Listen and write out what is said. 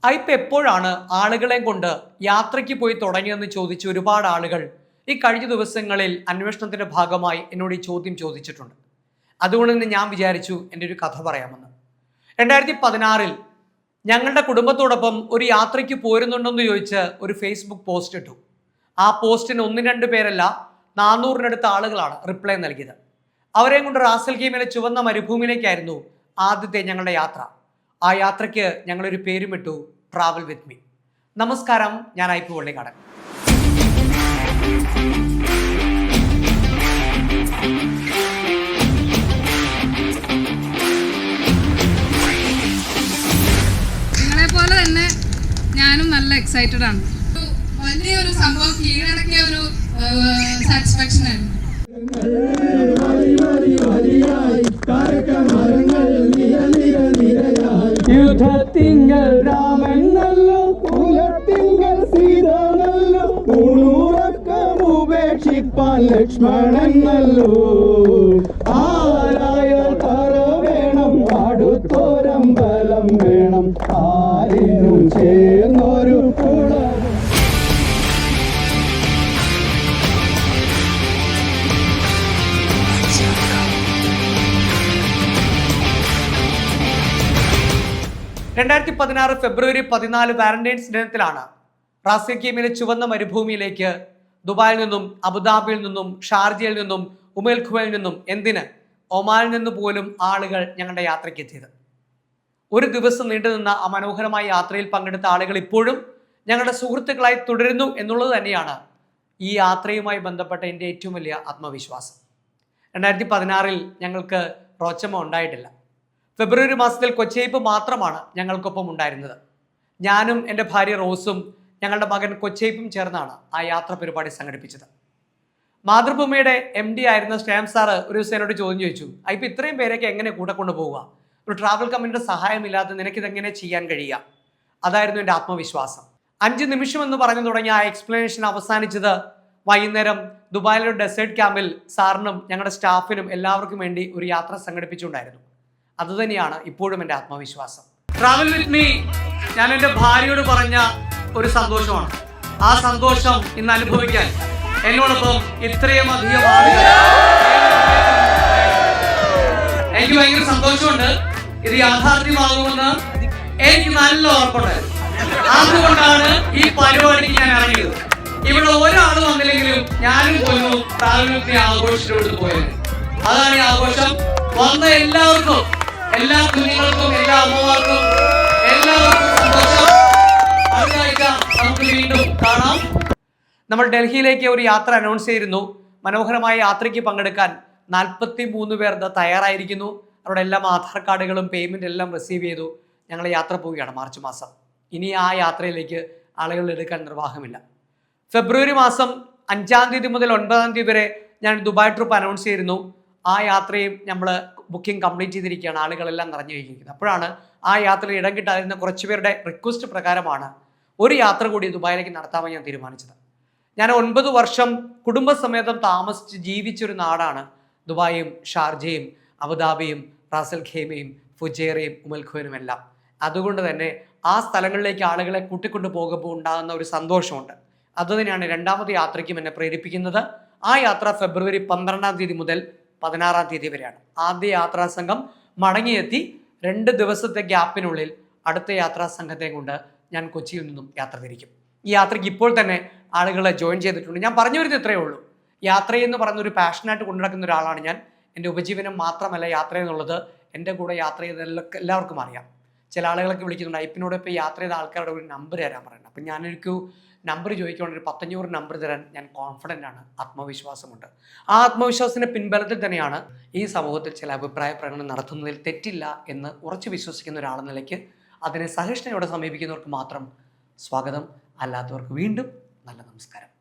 ഇപ്പം എപ്പോഴാണ് ആളുകളെ കൊണ്ട് യാത്രയ്ക്ക് പോയി തുടങ്ങിയെന്ന് ചോദിച്ച് ഒരുപാട് ആളുകൾ ഈ കഴിഞ്ഞ ദിവസങ്ങളിൽ അന്വേഷണത്തിന്റെ ഭാഗമായി എന്നോട് ഈ ചോദ്യം ചോദിച്ചിട്ടുണ്ട്. അതുകൊണ്ട് തന്നെ ഞാൻ വിചാരിച്ചു എൻ്റെ ഒരു കഥ പറയാമെന്ന്. 2016 ഞങ്ങളുടെ കുടുംബത്തോടൊപ്പം ഒരു യാത്രയ്ക്ക് പോരുന്നുണ്ടെന്ന് ചോദിച്ച് ഒരു ഫേസ്ബുക്ക് പോസ്റ്റ് ഇട്ടു. ആ പോസ്റ്റിന് 1-2 പേരല്ല 400-നടുത്ത ആളുകളാണ് റിപ്ലൈ നൽകിയത്. അവരെയും കൊണ്ട് റാസൽ ഖൈമയിലെ ചുവന്ന മരുഭൂമിയിലേക്കായിരുന്നു ആദ്യത്തെ ഞങ്ങളുടെ യാത്ര. ആ യാത്രയ്ക്ക് ഞങ്ങളൊരു പേരുമിട്ടു, ട്രാവൽ വിത്ത് മീ. നമസ്കാരം, ഞാൻ ഐ പി വള്ളിക്കാടൻ. നിങ്ങളെ പോലെ തന്നെ ഞാനും നല്ല എക്സൈറ്റഡ് ആണ്. വലിയൊരു സംഭവം കീഴടക്കിയ ഒരു സാറ്റിസ്ഫാക്ഷൻ ആയിരുന്നു. യുദ്ധത്തിങ്കൽ രാമൻ നല്ലോ, കുലത്തിങ്കൽ സീത നല്ലോ, ഉപേക്ഷിപ്പാൻ ലക്ഷ്മണൻ നല്ലോ. ആരായ തറ വേണം, അടുത്തോരമ്പലം വേണം, ആരിനും ചേർന്നൊരു കുളം. ഫെബ്രുവരി 14 വാലന്റൈൻസ് ദിനത്തിലാണ് റാസൽ ഖൈമയിലെ ചുവന്ന മരുഭൂമിയിലേക്ക് ദുബായിൽ നിന്നും, അബുദാബിയിൽ നിന്നും, ഷാർജയിൽ നിന്നും, ഉമേൽ ഖുവയിൽ നിന്നും, എന്തിന് ഒമാനിൽ നിന്ന് പോലും ആളുകൾ ഞങ്ങളുടെ യാത്രയ്ക്ക് എത്തിയത്. ഒരു ദിവസം നീണ്ടുനിന്ന ആ മനോഹരമായ യാത്രയിൽ പങ്കെടുത്ത ആളുകൾ ഇപ്പോഴും ഞങ്ങളുടെ സുഹൃത്തുക്കളായി തുടരുന്നു എന്നുള്ളത് തന്നെയാണ് ഈ യാത്രയുമായി ബന്ധപ്പെട്ട എൻ്റെ ഏറ്റവും വലിയ ആത്മവിശ്വാസം. 2016 ഞങ്ങൾക്ക് റോച്ചമ്മ ഉണ്ടായിട്ടില്ല. ഫെബ്രുവരി മാസത്തിൽ കൊച്ചേപ്പ് മാത്രമാണ് ഞങ്ങൾക്കൊപ്പം ഉണ്ടായിരുന്നത്. ഞാനും എൻ്റെ ഭാര്യ റോസും ഞങ്ങളുടെ മകൻ കൊച്ചേപ്പും ചേർന്നാണ് ആ യാത്ര പരിപാടി സംഘടിപ്പിച്ചത്. മാതൃഭൂമിയുടെ MD ആയിരുന്ന ശ്യാം സാറ് ഒരു ദിവസം എന്നോട് ചോദ്യം ചോദിച്ചു, ഇപ്പം ഇത്രയും പേരൊക്കെ എങ്ങനെ കൂടെ കൊണ്ടുപോവുക? ഒരു ട്രാവൽ കമ്പനിയുടെ സഹായമില്ലാതെ നിനക്കിതെങ്ങനെ ചെയ്യാൻ കഴിയുക? അതായിരുന്നു എൻ്റെ ആത്മവിശ്വാസം. 5 നിമിഷം എന്ന് പറഞ്ഞു തുടങ്ങിയ ആ എക്സ്പ്ലനേഷൻ അവസാനിച്ചത് വൈകുന്നേരം ദുബായിലെ ഡെസേർട്ട് ക്യാമ്പിൽ സാറിനും ഞങ്ങളുടെ സ്റ്റാഫിനും എല്ലാവർക്കും വേണ്ടി ഒരു യാത്ര സംഘടിപ്പിച്ചിട്ടുണ്ടായിരുന്നു. അതുതന്നെയാണ് ഇപ്പോഴും എൻ്റെ ആത്മവിശ്വാസം. ട്രാവൽ വിത്ത് മീ ഞാൻ എൻ്റെ ഭാര്യയോട് പറഞ്ഞ ഒരു സന്തോഷമാണ്. ആ സന്തോഷം ഇന്ന് അനുഭവിക്കാൻ എന്നോടൊപ്പം ഇത്രയും അധികം ആളുകൾ, എനിക്ക് ഭയങ്കര സന്തോഷമുണ്ട്. ഇത് യാഥാർത്ഥ്യമാകുമെന്ന് എനിക്ക് നല്ല ഉറപ്പുണ്ടായിരുന്നു. അതുകൊണ്ടാണ് ഈ പരിപാടിക്ക് ഞാൻ ഇറങ്ങിയത്. ഇവിടെ ഒരാൾ വന്നില്ലെങ്കിലും ഞാനും പോയിരുന്നു ട്രാവൽ വിത്ത് മീ ആഘോഷിച്ചിട്ട് പോയത്. അതാണ് ഈ ആഘോഷം. വന്ന എല്ലാവർക്കും, എല്ലാ കുഞ്ഞുങ്ങൾക്കും, എല്ലാ അമ്മമാർക്കും എല്ലാവർക്കും സന്തോഷം. അടുത്താഴ്ച നമുക്ക് വീണ്ടും കാണാം. നമ്മൾ ഡൽഹിയിലേക്ക് ഒരു യാത്ര അനൗൺസ് ചെയ്തിരുന്നു. മനോഹരമായ യാത്രയ്ക്ക് പങ്കെടുക്കാൻ 43 പേർ തയ്യാറായിരിക്കുന്നു. അവരുടെ എല്ലാ ആധാർ കാർഡുകളും പേയ്മെന്റ് എല്ലാം റിസീവ് ചെയ്തു. ഞങ്ങൾ യാത്ര പോവുകയാണ് മാർച്ച് മാസം. ഇനി ആ യാത്രയിലേക്ക് ആളുകൾ എടുക്കാൻ നിർവാഹമില്ല. ഫെബ്രുവരി മാസം 5-ാം തീയതി മുതൽ 9-ാം തീയതി വരെ ഞാൻ ദുബായ് ട്രിപ്പ് അനൗൺസ് ചെയ്തിരുന്നു. ആ യാത്രയും നമ്മൾ ബുക്കിംഗ് കംപ്ലീറ്റ് ചെയ്തിരിക്കുകയാണ്. ആളുകളെല്ലാം നിറഞ്ഞു കഴിക്കുന്നത്. അപ്പോഴാണ് ആ യാത്രയിൽ ഇടം കിട്ടാതിരുന്ന കുറച്ച് പേരുടെ റിക്വസ്റ്റ് പ്രകാരമാണ് ഒരു യാത്ര കൂടി ദുബായിലേക്ക് നടത്താമെന്ന് ഞാൻ തീരുമാനിച്ചത്. ഞാൻ 9 വർഷം കുടുംബസമേതം താമസിച്ച് ജീവിച്ചൊരു നാടാണ് ദുബായും, ഷാർജയും, അബുദാബിയും, റാസൽ ഖൈമയും, ഫുജൈറയും, ഉമൽ ഖുവൈനും എല്ലാം. അതുകൊണ്ട് തന്നെ ആ സ്ഥലങ്ങളിലേക്ക് ആളുകളെ കൂട്ടിക്കൊണ്ടു പോകുമ്പോൾ ഉണ്ടാകുന്ന ഒരു സന്തോഷമുണ്ട്. അതുതന്നെയാണ് രണ്ടാമത്തെ യാത്രയ്ക്കും എന്നെ പ്രേരിപ്പിക്കുന്നത്. ആ യാത്ര ഫെബ്രുവരി 12-ാം തീയതി മുതൽ 16-ാം തീയതി വരെയാണ്. ആദ്യ യാത്രാ സംഘം മടങ്ങിയെത്തി 2 ദിവസത്തെ ഗ്യാപ്പിനുള്ളിൽ അടുത്ത യാത്രാ സംഘത്തെ കൊണ്ട് ഞാൻ കൊച്ചിയിൽ നിന്നും യാത്ര തിരിക്കും. ഈ യാത്രയ്ക്ക് ഇപ്പോൾ തന്നെ ആളുകളെ ജോയിൻ ചെയ്തിട്ടുണ്ട്. ഞാൻ പറഞ്ഞു വരുന്നത് ഇത്രയേ ഉള്ളൂ. യാത്രയെന്ന് പറയുന്ന ഒരു പാഷനായിട്ട് കൊണ്ടുനടക്കുന്ന ഒരാളാണ് ഞാൻ. എൻ്റെ ഉപജീവനം മാത്രമല്ല യാത്ര എന്നുള്ളത്. എൻ്റെ കൂടെ യാത്ര ചെയ്ത എല്ലാവർക്കും അറിയാം. ചില ആളുകളൊക്കെ വിളിക്കുന്നുണ്ട്, ഐപ്പിനോട് ഇപ്പോൾ യാത്ര ചെയ്ത ആൾക്കാരുടെ ഒരു നമ്പർ തരാൻ പറയുന്നത്. അപ്പം ഞാനൊരു നമ്പർ ചോദിക്കുകയാണെങ്കിൽ ഒരു 500 നമ്പർ തരാൻ ഞാൻ കോൺഫിഡൻ്റ് ആണ്, ആത്മവിശ്വാസമുണ്ട്. ആ ആത്മവിശ്വാസത്തിൻ്റെ പിൻബലത്തിൽ തന്നെയാണ് ഈ സമൂഹത്തിൽ ചില അഭിപ്രായ പ്രകടനം നടത്തുന്നതിൽ തെറ്റില്ല എന്ന് ഉറച്ചു വിശ്വസിക്കുന്ന ഒരാളെന്ന നിലയ്ക്ക് അതിനെ സഹിഷ്ണുതയോടെ സമീപിക്കുന്നവർക്ക് മാത്രം സ്വാഗതം, അല്ലാത്തവർക്ക് വീണ്ടും നല്ല നമസ്കാരം.